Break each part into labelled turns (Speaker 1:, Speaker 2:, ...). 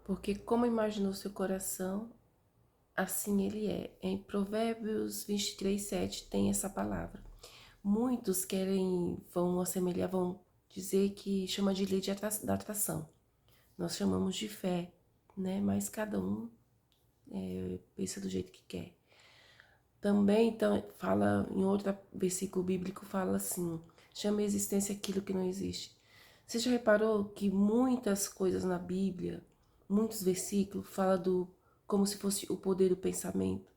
Speaker 1: porque como imaginou seu coração, assim ele é. Em Provérbios 23:7 tem essa palavra. Muitos vão assemelhar, vão dizer que chama de lei da atração. Nós chamamos de fé, né? Mas cada um pensa do jeito que quer. Também, então, fala em outro versículo bíblico, fala assim, chama a existência aquilo que não existe. Você já reparou que muitas coisas na Bíblia, muitos versículos, fala como se fosse o poder do pensamento,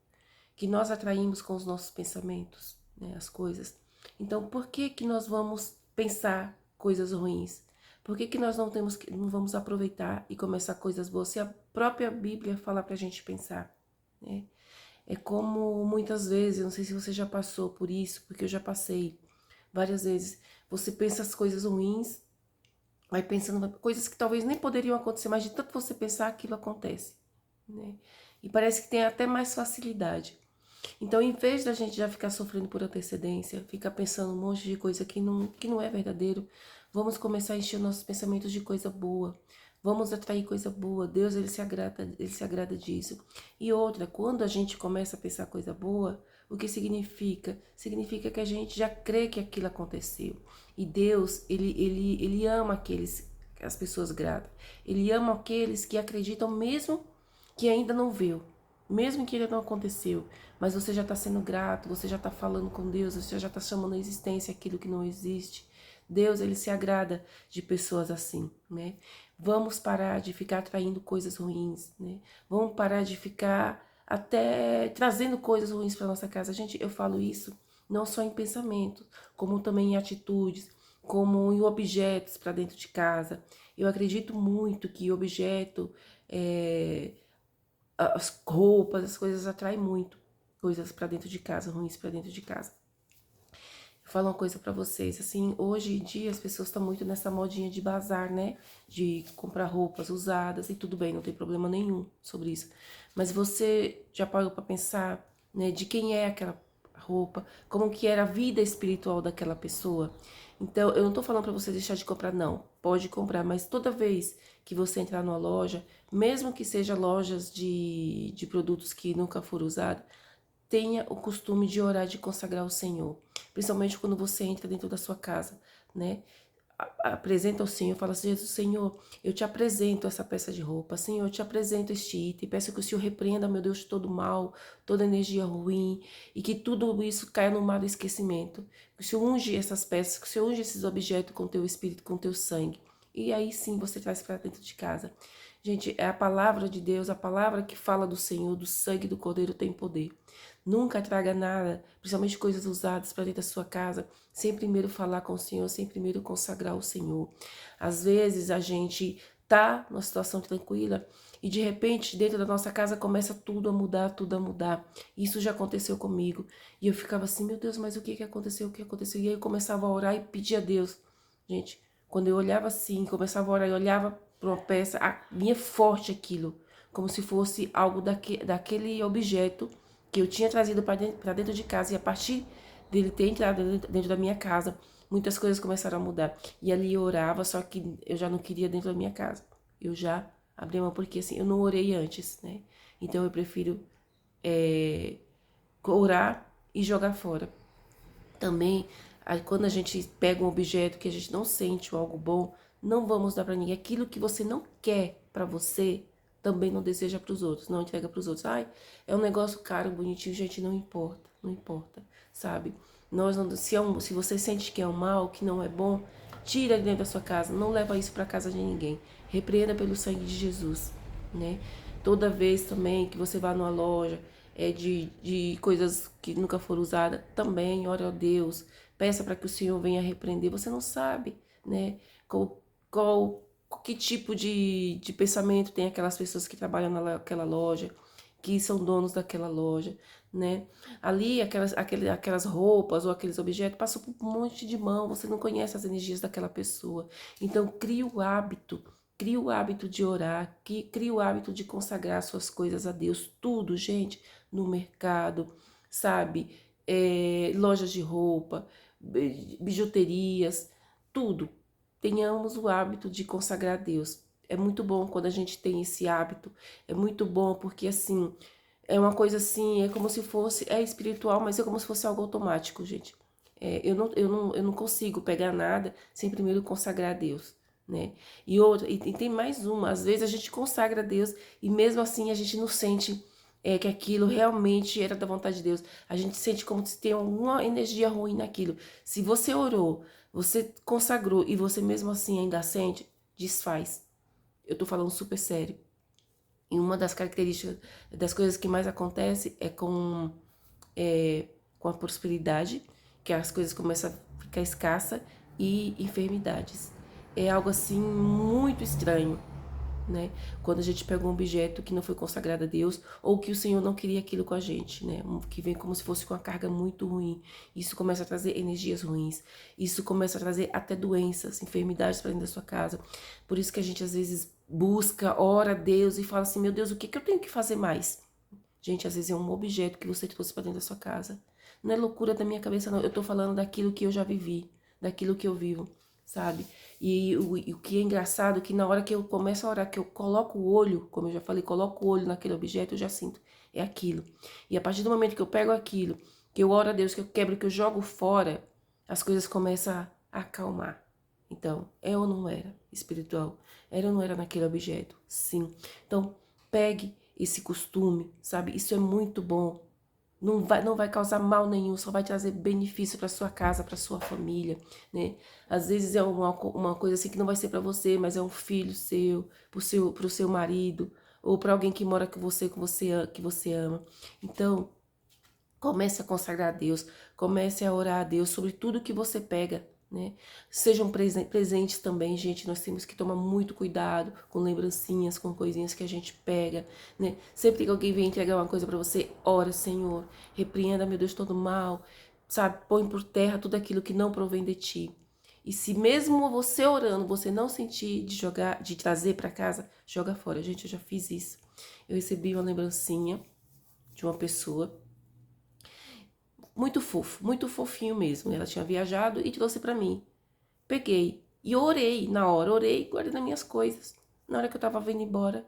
Speaker 1: que nós atraímos com os nossos pensamentos, né, as coisas. Então, por que que nós vamos pensar coisas ruins? Por que que nós não vamos aproveitar e começar coisas boas? Se a própria Bíblia fala pra gente pensar, né? É como muitas vezes, não sei se você já passou por isso, porque eu já passei várias vezes. Você pensa as coisas ruins, vai pensando coisas que talvez nem poderiam acontecer, mas de tanto você pensar, aquilo acontece, né? E parece que tem até mais facilidade. Então, em vez da gente já ficar sofrendo por antecedência, ficar pensando um monte de coisa que não é verdadeiro, vamos começar a encher nossos pensamentos de coisa boa. Vamos atrair coisa boa. Deus, ele se agrada disso. E outra, quando a gente começa a pensar coisa boa, o que significa? Significa que a gente já crê que aquilo aconteceu. E Deus, ele ama as pessoas gratas. Ele ama aqueles que acreditam mesmo que ainda não viu. Mesmo que ele não aconteceu, mas você já está sendo grato, você já está falando com Deus, você já está chamando a existência aquilo que não existe. Deus, ele se agrada de pessoas assim, né? Vamos parar de ficar atraindo coisas ruins, né? Vamos parar de ficar até trazendo coisas ruins para nossa casa. Gente, eu falo isso não só em pensamentos, como também em atitudes, como em objetos para dentro de casa. Eu acredito muito que objeto as roupas, as coisas atraem muito coisas para dentro de casa, ruins para dentro de casa. Eu falo uma coisa para vocês, assim, hoje em dia as pessoas estão muito nessa modinha de bazar, né? De comprar roupas usadas e tudo bem, não tem problema nenhum sobre isso. Mas você já parou para pensar, né, de quem é aquela roupa, como que era a vida espiritual daquela pessoa? Então, eu não tô falando para você deixar de comprar, não. Pode comprar, mas toda vez que você entrar numa loja, mesmo que seja lojas de produtos que nunca foram usados, tenha o costume de orar, de consagrar ao Senhor. Principalmente quando você entra dentro da sua casa, né? Apresenta ao Senhor, fala assim, Jesus, Senhor, eu te apresento essa peça de roupa, Senhor, eu te apresento este item, peço que o Senhor repreenda, meu Deus, todo mal, toda energia ruim, e que tudo isso caia no mar do esquecimento. Que o Senhor unge essas peças, que o Senhor unge esses objetos com teu espírito, com teu sangue. E aí sim você traz para dentro de casa. Gente, é a palavra de Deus, a palavra que fala do Senhor, do sangue do Cordeiro tem poder. Nunca traga nada, principalmente coisas usadas para dentro da sua casa, sem primeiro falar com o Senhor, sem primeiro consagrar o Senhor. Às vezes a gente tá numa situação tranquila e de repente dentro da nossa casa começa tudo a mudar, tudo a mudar. Isso já aconteceu comigo. E eu ficava assim, meu Deus, mas o que aconteceu? O que aconteceu? E aí eu começava a orar e pedir a Deus. Gente, quando eu olhava assim, começava a orar e olhava para uma peça, vinha forte aquilo, como se fosse algo daquele objeto que eu tinha trazido para dentro de casa, e a partir dele ter entrado dentro da minha casa, muitas coisas começaram a mudar. E ali eu orava, só que eu já não queria dentro da minha casa. Eu já abri mão, porque assim, eu não orei antes, né? Então eu prefiro orar e jogar fora. Também, quando a gente pega um objeto que a gente não sente ou algo bom, não vamos dar para ninguém. Aquilo que você não quer para você, também não deseja para os outros, não entrega para os outros. Ai, é um negócio caro, bonitinho, gente, não importa, não importa, sabe? Nós não, se você sente que é um mal, que não é bom, tira de dentro da sua casa, não leva isso para casa de ninguém. Repreenda pelo sangue de Jesus, né? Toda vez também que você vá numa loja, de coisas que nunca foram usadas, também ore a Deus, peça para que o Senhor venha repreender. Você não sabe, né? Qual que tipo de pensamento tem aquelas pessoas que trabalham naquela loja, que são donos daquela loja, né? Ali, aquelas roupas ou aqueles objetos passam por um monte de mão, você não conhece as energias daquela pessoa. Então, crie o hábito de orar, crie o hábito de consagrar suas coisas a Deus. Tudo, gente, no mercado, sabe? Lojas de roupa, bijuterias, tudo. Tenhamos o hábito de consagrar a Deus. É muito bom quando a gente tem esse hábito. É muito bom porque, assim, é uma coisa assim, é como se fosse, é espiritual, mas é como se fosse algo automático, gente. Eu não consigo pegar nada sem primeiro consagrar a Deus, né? E tem mais uma, às vezes a gente consagra a Deus e mesmo assim a gente não sente que aquilo realmente era da vontade de Deus. A gente sente como se tem alguma energia ruim naquilo. Se você orou, você consagrou e você mesmo assim ainda sente, desfaz. Eu tô falando super sério. E uma das características, das coisas que mais acontece com a prosperidade, que as coisas começam a ficar escassa, e enfermidades. É algo assim muito estranho, né? Quando a gente pega um objeto que não foi consagrado a Deus, ou que o Senhor não queria aquilo com a gente, né? Que vem como se fosse com uma carga muito ruim. Isso começa a trazer energias ruins. Isso começa a trazer até doenças, enfermidades para dentro da sua casa. Por isso que a gente às vezes busca, ora a Deus e fala assim: meu Deus, o que eu tenho que fazer mais? Gente, às vezes é um objeto que você trouxe para dentro da sua casa. Não é loucura da minha cabeça, não. Eu tô falando daquilo que eu já vivi, daquilo que eu vivo, sabe? E o que é engraçado é que na hora que eu começo a orar, que eu coloco o olho, como eu já falei, coloco o olho naquele objeto, eu já sinto, é aquilo. E a partir do momento que eu pego aquilo, que eu oro a Deus, que eu quebro, que eu jogo fora, as coisas começam a acalmar. Então, é ou não era espiritual? Era ou não era naquele objeto? Sim. Então, pegue esse costume, sabe? Isso é muito bom. Não vai causar mal nenhum, só vai trazer benefício para sua casa, para sua família, né? Às vezes é uma coisa assim que não vai ser para você, mas é um filho seu, pro seu marido, ou para alguém que mora com você, que você ama. Então, comece a consagrar a Deus, comece a orar a Deus sobre tudo que você pega, né? Sejam presentes também, gente. Nós temos que tomar muito cuidado com lembrancinhas, com coisinhas que a gente pega, né? Sempre que alguém vem entregar uma coisa para você, ora, Senhor, repreenda, meu Deus, todo mal, sabe? Põe por terra tudo aquilo que não provém de ti. E se mesmo você orando, você não sentir de jogar, de trazer para casa, joga fora. Gente, eu já fiz isso. Eu recebi uma lembrancinha de uma pessoa muito fofo, muito fofinho mesmo. Ela tinha viajado e trouxe pra mim. Peguei e orei na hora, orei, guardei nas minhas coisas. Na hora que eu tava vindo embora,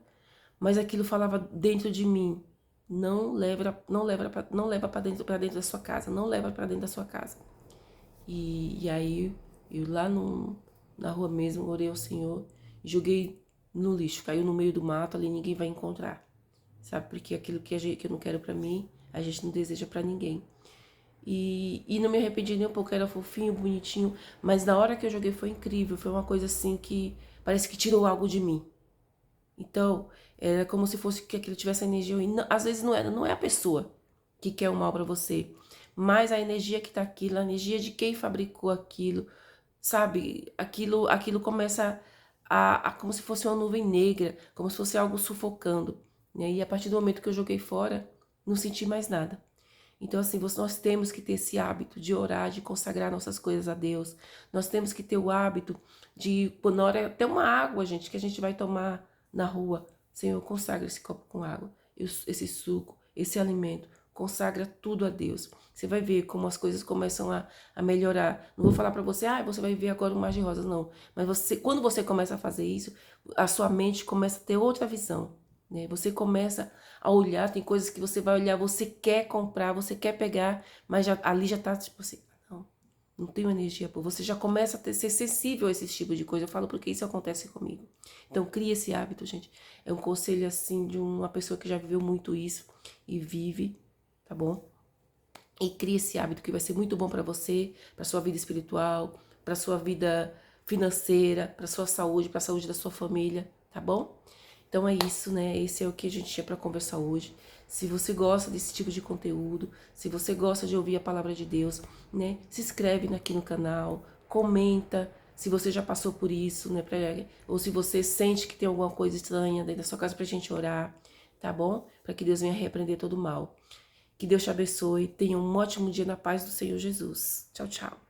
Speaker 1: mas aquilo falava dentro de mim: não leva para dentro da sua casa, não leva para dentro da sua casa. E aí eu lá na rua mesmo orei ao Senhor, joguei no lixo, caiu no meio do mato, ali ninguém vai encontrar. Sabe? Porque aquilo que eu não quero pra mim, a gente não deseja pra ninguém. E não me arrependi nem um pouco, era fofinho, bonitinho, mas na hora que eu joguei foi incrível, foi uma coisa assim que parece que tirou algo de mim. Então, era como se fosse que aquilo tivesse energia, e às vezes não é a pessoa que quer o mal para você, mas a energia que tá aquilo, a energia de quem fabricou aquilo, sabe? Aquilo começa como se fosse uma nuvem negra, como se fosse algo sufocando, né? E a partir do momento que eu joguei fora, não senti mais nada. Então, assim, nós temos que ter esse hábito de orar, de consagrar nossas coisas a Deus. Nós temos que ter o hábito de, na hora, até uma água, gente, que a gente vai tomar na rua. Senhor, consagra esse copo com água, esse suco, esse alimento. Consagra tudo a Deus. Você vai ver como as coisas começam a melhorar. Não vou falar para você, você vai ver agora um mar de rosas, não. Mas quando você começa a fazer isso, a sua mente começa a ter outra visão, né? Você começa a olhar, tem coisas que você vai olhar, você quer comprar, você quer pegar, mas ali já tá tipo assim, não tenho energia, você já começa a ser sensível a esse tipo de coisa. Eu falo porque isso acontece comigo. Então cria esse hábito, gente. É um conselho assim de uma pessoa que já viveu muito isso e vive, tá bom? E cria esse hábito que vai ser muito bom para você, para sua vida espiritual, para sua vida financeira, para sua saúde, para a saúde da sua família, tá bom? Então é isso, né? Esse é o que a gente tinha para conversar hoje. Se você gosta desse tipo de conteúdo, se você gosta de ouvir a palavra de Deus, né? Se inscreve aqui no canal, comenta se você já passou por isso, né? Ou se você sente que tem alguma coisa estranha dentro da sua casa pra gente orar, tá bom? Para que Deus venha repreender todo o mal. Que Deus te abençoe. Tenha um ótimo dia na paz do Senhor Jesus. Tchau, tchau.